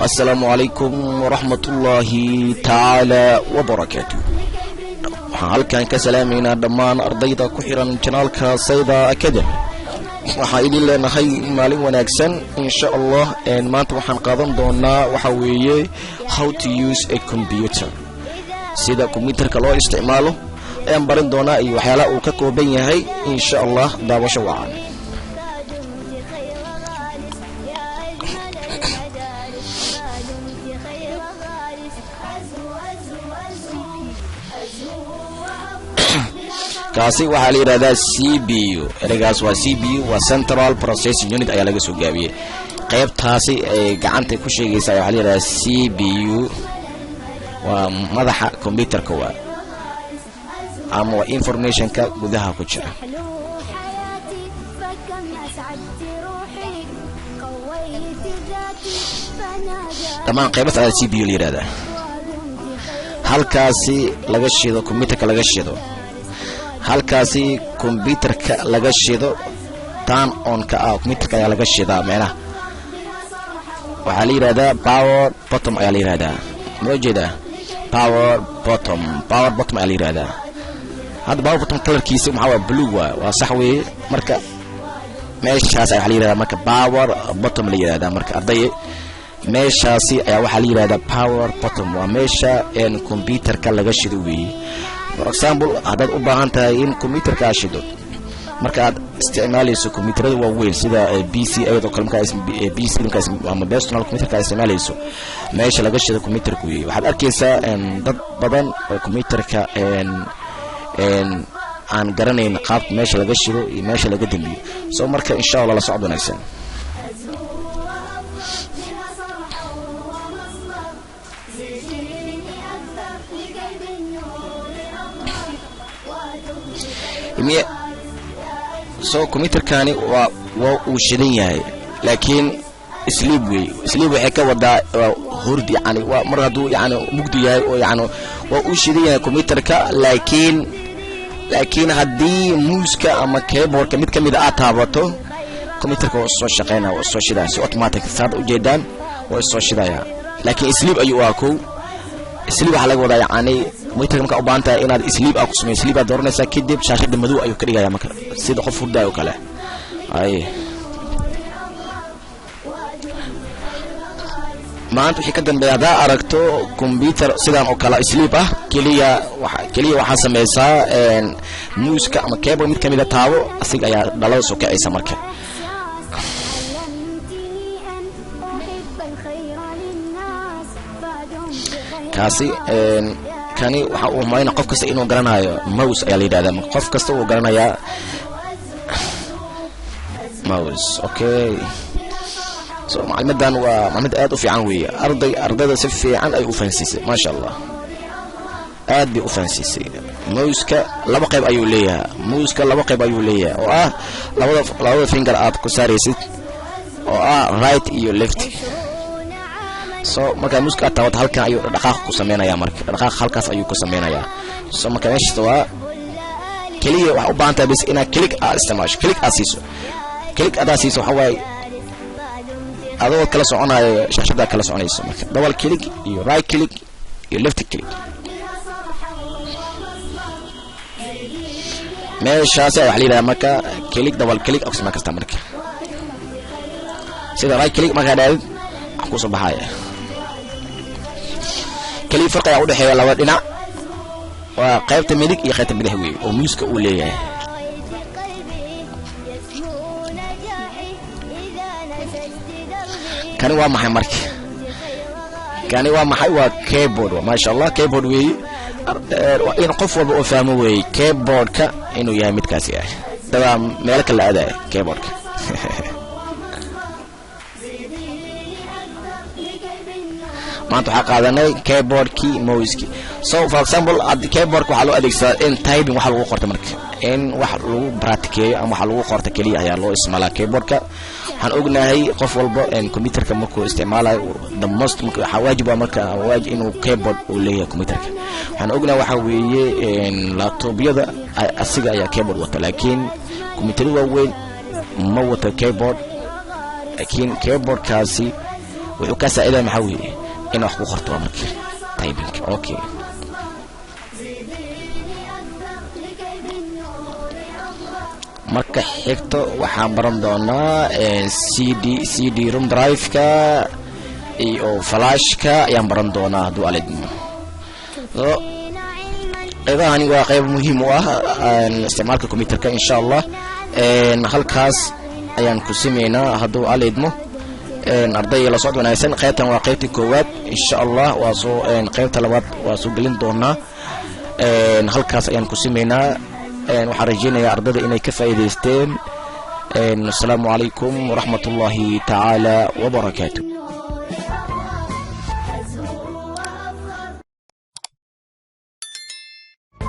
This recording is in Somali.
السلام عليكم ورحمة الله تعالى وبركاته. halkan ka salaamayna dhammaan ardayda ku xiran channelka Sayda Academy. waxaan idin leenahay maalin wanaagsan insha Allah. maanta waxaan qaadan doonaa waxa weeye how to use a computer, sida computerka loo isticmaalo ayaan baran doonaa iyo waxyaalaha uu ka kooban yahay insha Allah. daawasho wacan. kaasi waxaa la yiraahdaa CPU. eragaas waa CPU, waa Central Processing Unit ayaa laga soo gaabiyay. qaybtaasi ay gacanta ku sheegaysaa waxaa la yiraahdaa CPU, waa madaxa computerka waa ama informationka gudaha ku jira. dhammaan qaybaha CPU la yiraahdaa. halkaasi laga shido computerka, laga shido halkaasi computerka laga shido turn on ka computerka ayaa laga shidaa. meelaha waxaa la yiraahdaa power bottom ayaa la yiraahdaa. ma jeeda power bottom ayaa la yiraahdaa. hadda power bottom colorkiisa maxaa waa blue, waa sax weeye. marka meeshaas ayaa la yiraahdaa marka power bottom la yiraahdaa. marka arday meeshaasi ayaa waxaa la yiraahdaa power bottom, waa meesha computerka laga shido weeye. for example haddaad u baahan tahay in computerka aad shido marka aad isticmaalayso computerada waaweyn sida PC ayadoo kale markaa PC ama personal computerka aad isticmaalayso, meesha laga shido computerku weeye. waxaad arkaysaa dad badan oo computerka aan garanayn qaabka meesha laga shido iyo meesha laga dambiyo. soo marka insha Allah la socod wanaagsan. soo computerkani waa uu shidan yahay laakiin sleep way. sleep waxay ka wadaa hurdi, yani waa mar hadduu yani mugdi yahay oo yani waa uu shidan yahay computerka. laakiin haddii muuska ama keyboardka mid kamid aad taabato computerka waa soo shaqeynaa, waa soo shidaa si automatic. saad u jeedaan waa soo shidaya. laakiin sleep ayuu akow. sleep waxa laga wadaa yani computerka marka u baahan tahay inaad sleep ku sameeyso, sleep aad dooranaysaa kadib shaashada madow ayuu ka dhigayaa marka sida qof hurda oo kale. maanta wixii ka dambeeya haddaa aragto computer sidaan oo kale sleep keliya waxaa sameysaa muuska ama keyboard mid kamid taabo, asiga ayaa dhalada soo kacaysa marka. kaasi kani waxa uu maayna qof kasta inuu garanayo mouse ayaa la yiraahdaa. qof kasta uu garanayaa mouse. okay, so macluumadan waa macluumad aad u fiican weeye. ardayda si fiican ay u fahansiisay ma sha Allah, aad bay u fahansiisay. mouse-ka laba qayb ayuu leeyahay. oo ah labada finger aad ku saaraysid oo ah right iyo left. so marka muuska taawad halkan ayuu dhaqaaq ku sameeynaya. marka dhaqaaq halkaas ayuu ku sameeynaya. so marka meesha waa kaliya wax u baahan tahay bas inaad click aad isticmaasho. click aad siiso waxa waaye adoo kala soconayo shaashada kala soconayso. marka double click iyo right click iyo left click meeshaas ayaa wax la yiraahdaa. marka click double click aad sameyn kartaa. marka sida right click marka dhaad wax ku soo baxaya. kaliya farqiga u dhaxeeya laba dhinac waa qaybta midig iyo qaybta bidix weey oo muuska uu leeyahay. kani waa maxay marka? kani waa maxay? waa keyboard. ma sha Allah keyboard weey. in qof walba oo fahmo weey keyboardka inuu yahay midkaasi ah. daba meel kale aadaay keyboardka. maanta waxaa qaadanay keyboardkii, mouse-kii. so for example keyboardka waxaa loo adeegsadaa in typing waxa lagu qorto. marka in wax lagu practiceeyo ama waxa lagu qorto kaliya ayaa loo isticmaalaa keyboardka. waxaan ognahay qof walba computerka markuu isticmaalayo the most waxa waajib marka inuu keyboard uu leeyahay computerka. waxaan ognahay waxa weeye laptopyada asiga ayaa keyboard wata, laakiin computerada waaweyn ma wata keyboard. laakiin keyboardkaasi wuxuu ka saacidaa maxaa weeye in wax ku qorto markii typing. Okay, marka xigto waxaan baran doonaa CD ROM drive-ka iyo flash-ka ayaan baran doonaa hadduu alidmo. qaybahani waa qayb muhiim u ah isticmaalka computerka insha Allah. halkaas ayaan ku sameynaa hadduu alidmo. arday la socod wanaagsan, qaybtan waa qaybtii koowaad insha Allah. waa soo qaybta labaad waa soo gelin doonaa. halkaas ayaan ku sameynaa. waxaan rajeynayaa ardayda inay ka faa'iideysteen. assalaamu calaykum waraxmatullaahi tacaala wabarakaatuh.